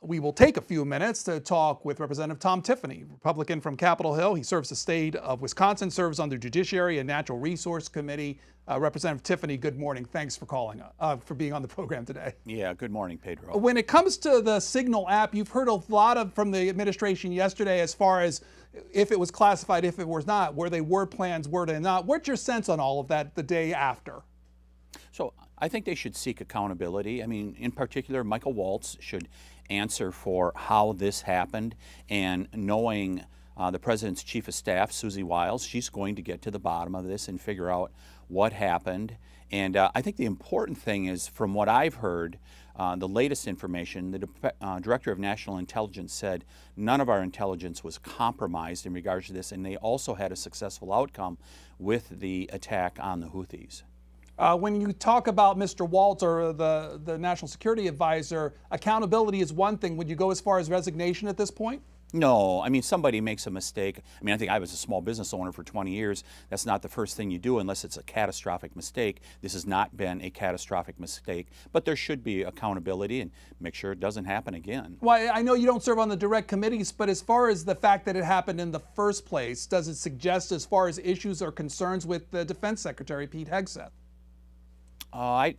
We will take a few minutes to talk with Representative Tom Tiffany, Republican from Capitol Hill. He serves the state of Wisconsin, serves on the Judiciary and Natural Resource Committee. Representative Tiffany, good morning. Thanks for calling, for being on the program today. Yeah, good morning, Pedro. When it comes to the Signal app, you've heard a lot from the administration yesterday as far as if it was classified, if it was not, were they word plans, were they not? What's your sense on all of that the day after? So I think they should seek accountability. I mean, in particular, Michael Waltz should answer for how this happened, and knowing the president's chief of staff, Susie Wiles, she's going to get to the bottom of this and figure out what happened. And I think the important thing is, from what I've heard, the latest information, the Director of National Intelligence said none of our intelligence was compromised in regards to this, and they also had a successful outcome with the attack on the Houthis. When you talk about Mr. Waltz or the National Security Advisor, accountability is one thing. Would you go as far as resignation at this point? No, I mean, somebody makes a mistake. I mean, I think I was a small business owner for 20 years. That's not the first thing you do unless it's a catastrophic mistake. This has not been a catastrophic mistake, but there should be accountability and make sure it doesn't happen again. Well, I know you don't serve on the direct committees, but as far as the fact that it happened in the first place, does it suggest as far as issues or concerns with the Defense Secretary, Pete Hegseth? I'm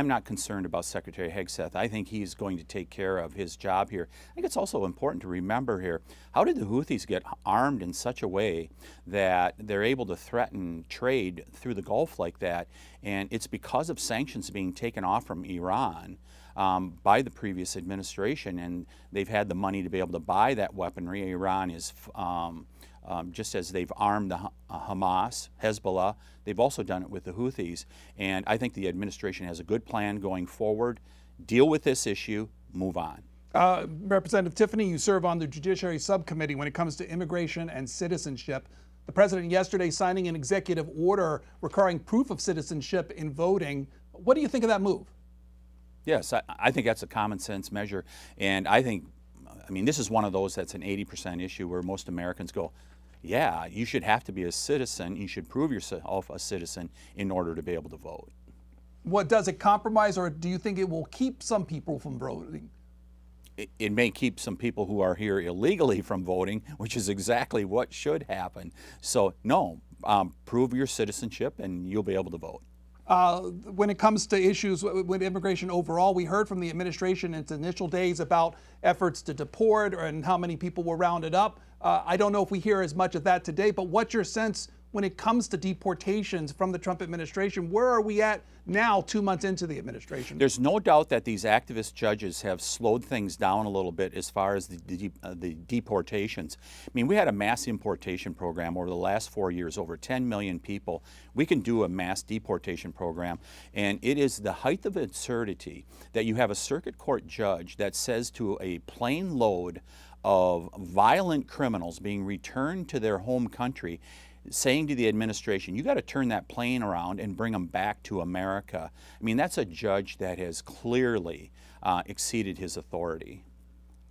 not concerned about Secretary Hegseth. I think he's going to take care of his job here. I think it's also important to remember here, how did the Houthis get armed in such a way that they're able to threaten trade through the Gulf like that? And it's because of sanctions being taken off from Iran by the previous administration, and they've had the money to be able to buy that weaponry. Iran is just as they've armed the Hamas, Hezbollah, they've also done it with the Houthis. And I think the administration has a good plan going forward. Deal with this issue, move on. Representative Tiffany, you serve on the Judiciary Subcommittee when it comes to immigration and citizenship. The president yesterday signing an executive order requiring proof of citizenship in voting. What do you think of that move? Yes, I think that's a common sense measure. And I mean, this is one of those that's an 80% issue where most Americans go, yeah, you should have to be a citizen. You should prove yourself a citizen in order to be able to vote. What, does it compromise, or do you think it will keep some people from voting? It may keep some people who are here illegally from voting, which is exactly what should happen. So no, prove your citizenship and you'll be able to vote. When it comes to issues with immigration overall, we heard from the administration in its initial days about efforts to deport and how many people were rounded up. I don't know if we hear as much of that today, but what's your sense when it comes to deportations from the Trump administration? Where are we at now, 2 months into the administration? There's no doubt that these activist judges have slowed things down a little bit as far as the deportations. I mean, we had a mass importation program over the last 4 years, over 10 million people. We can do a mass deportation program, and it is the height of absurdity that you have a circuit court judge that says to a plane load of violent criminals being returned to their home country, saying to the administration, you got to turn that plane around and bring them back to America. I mean, that's a judge that has clearly exceeded his authority.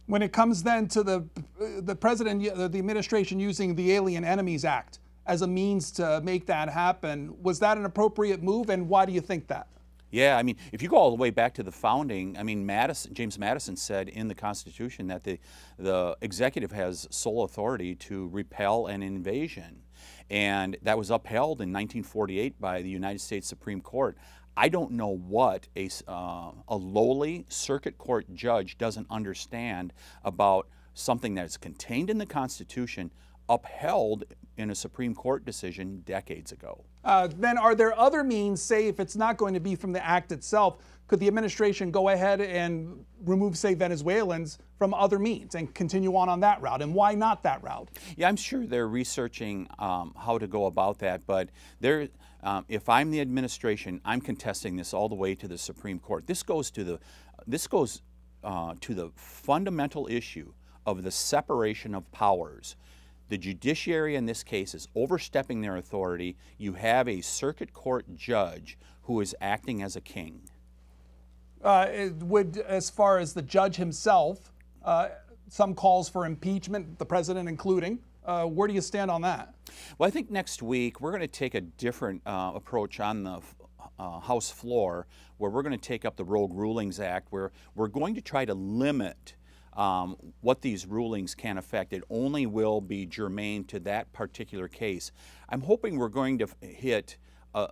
When it comes then to the president, the administration using the Alien Enemies Act as a means to make that happen, was that an appropriate move, and why do you think that? Yeah, I mean, if you go all the way back to the founding, I mean, James Madison said in the Constitution that the executive has sole authority to repel an invasion. And that was upheld in 1948 by the United States Supreme Court. I don't know what a lowly circuit court judge doesn't understand about something that is contained in the Constitution, upheld in a Supreme Court decision decades ago. Then are there other means, say if it's not going to be from the act itself, could the administration go ahead and remove, say, Venezuelans from other means and continue on that route? And why not that route? Yeah, I'm sure they're researching how to go about that, but if I'm the administration, I'm contesting this all the way to the Supreme Court. This goes to the fundamental issue of the separation of powers. The judiciary in this case is overstepping their authority. You have a circuit court judge who is acting as a king. As far as the judge himself, some calls for impeachment, the president including. Where do you stand on that? Well, I think next week we're going to take a different approach on House floor, where we're going to take up the Rogue Rulings Act, where we're going to try to limit what these rulings can affect. It only will be germane to that particular case. I'm hoping we're going to hit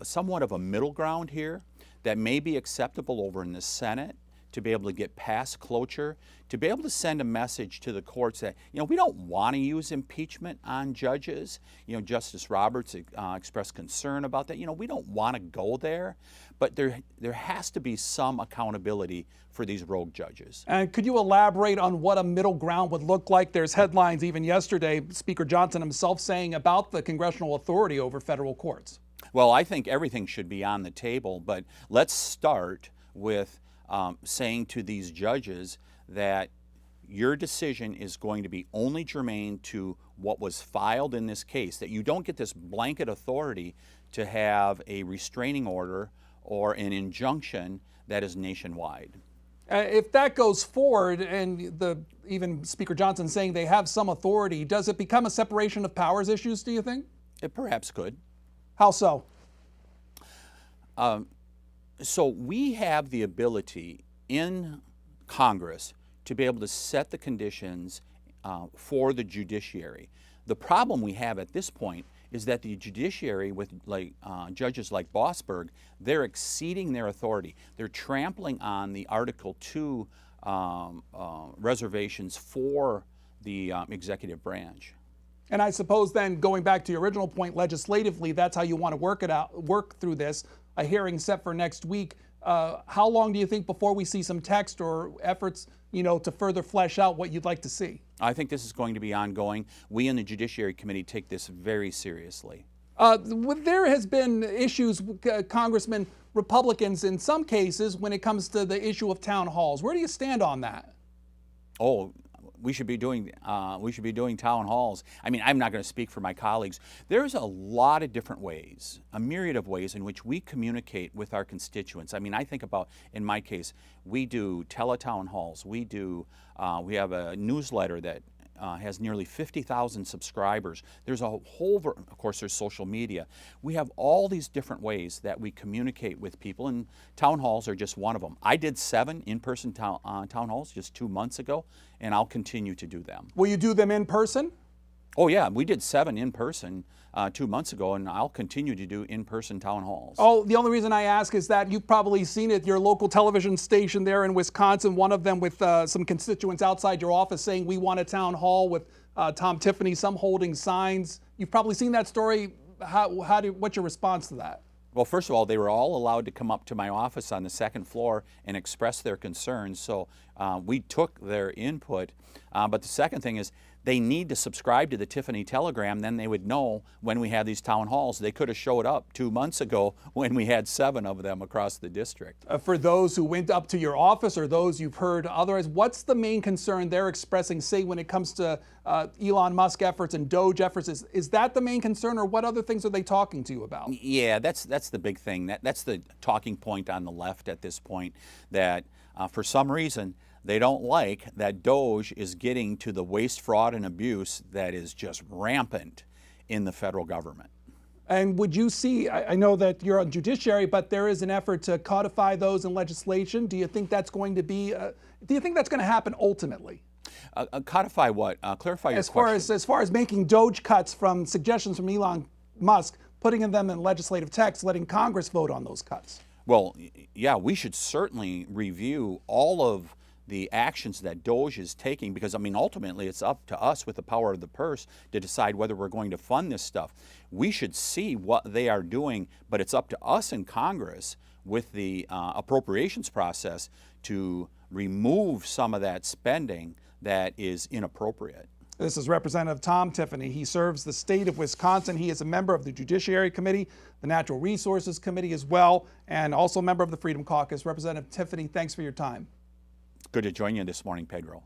somewhat of a middle ground here that may be acceptable over in the Senate, to be able to get past cloture, to be able to send a message to the courts that, we don't want to use impeachment on judges. Justice Roberts expressed concern about that. We don't want to go there, but there has to be some accountability for these rogue judges. And could you elaborate on what a middle ground would look like? There's headlines even yesterday, Speaker Johnson himself saying about the congressional authority over federal courts. Well, I think everything should be on the table, but let's start with saying to these judges that your decision is going to be only germane to what was filed in this case, that you don't get this blanket authority to have a restraining order or an injunction that is nationwide. If that goes forward, and even Speaker Johnson saying they have some authority, does it become a separation of powers issues, do you think? It perhaps could. How so? So we have the ability in Congress to be able to set the conditions for the judiciary. The problem we have at this point is that the judiciary, with judges like Bossberg, they're exceeding their authority. They're trampling on the Article 2 reservations for the executive branch. And I suppose then, going back to your original point, legislatively, that's how you want to work through this. A hearing set for next week. How long do you think before we see some text or efforts, to further flesh out what you'd like to see? I think this is going to be ongoing. We in the Judiciary Committee take this very seriously. There has been issues, Congressman, Republicans in some cases when it comes to the issue of town halls. Where do you stand on that? Oh, we should be doing town halls. I mean, I'm not going to speak for my colleagues. There's a lot of different ways, a myriad of ways in which we communicate with our constituents. I mean, I think about, in my case, we do teletown halls. We have a newsletter that has nearly 50,000 subscribers. There's a whole, of course, there's social media. We have all these different ways that we communicate with people, and town halls are just one of them. I did 7 in-person town halls just 2 months ago, and I'll continue to do them. Will you do them in person? Oh yeah, we did 7 in person 2 months ago, and I'll continue to do in-person town halls. Oh, the only reason I ask is that you've probably seen it, your local television station there in Wisconsin, one of them with some constituents outside your office saying, we want a town hall with Tom Tiffany, some holding signs. You've probably seen that story. What's your response to that? Well, first of all, they were all allowed to come up to my office on the 2nd floor and express their concerns, so we took their input. But the second thing is, they need to subscribe to the Tiffany Telegram, then they would know when we have these town halls. They could have showed up 2 months ago when we had 7 of them across the district. For those who went up to your office or those you've heard otherwise, what's the main concern they're expressing, say, when it comes to Elon Musk efforts and Doge efforts? Is that the main concern, or what other things are they talking to you about? Yeah, that's the big thing. That's the talking point on the left at this point, that for some reason, they don't like that Doge is getting to the waste, fraud, and abuse that is just rampant in the federal government. And would you see, I know that you're on Judiciary, but there is an effort to codify those in legislation. Do you think that's going to be, do you think that's going to happen ultimately? Codify what? Clarify your question. As far as making Doge cuts from suggestions from Elon Musk, putting them in legislative text, letting Congress vote on those cuts. Well, yeah, we should certainly review all of the actions that Doge is taking, because, I mean, ultimately it's up to us with the power of the purse to decide whether we're going to fund this stuff. We should see what they are doing, but it's up to us in Congress with the appropriations process to remove some of that spending that is inappropriate. This is Representative Tom Tiffany. He serves the state of Wisconsin. He is a member of the Judiciary Committee, the Natural Resources Committee as well, and also a member of the Freedom Caucus. Representative Tiffany, thanks for your time. Good to join you this morning, Pedro.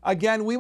Again, we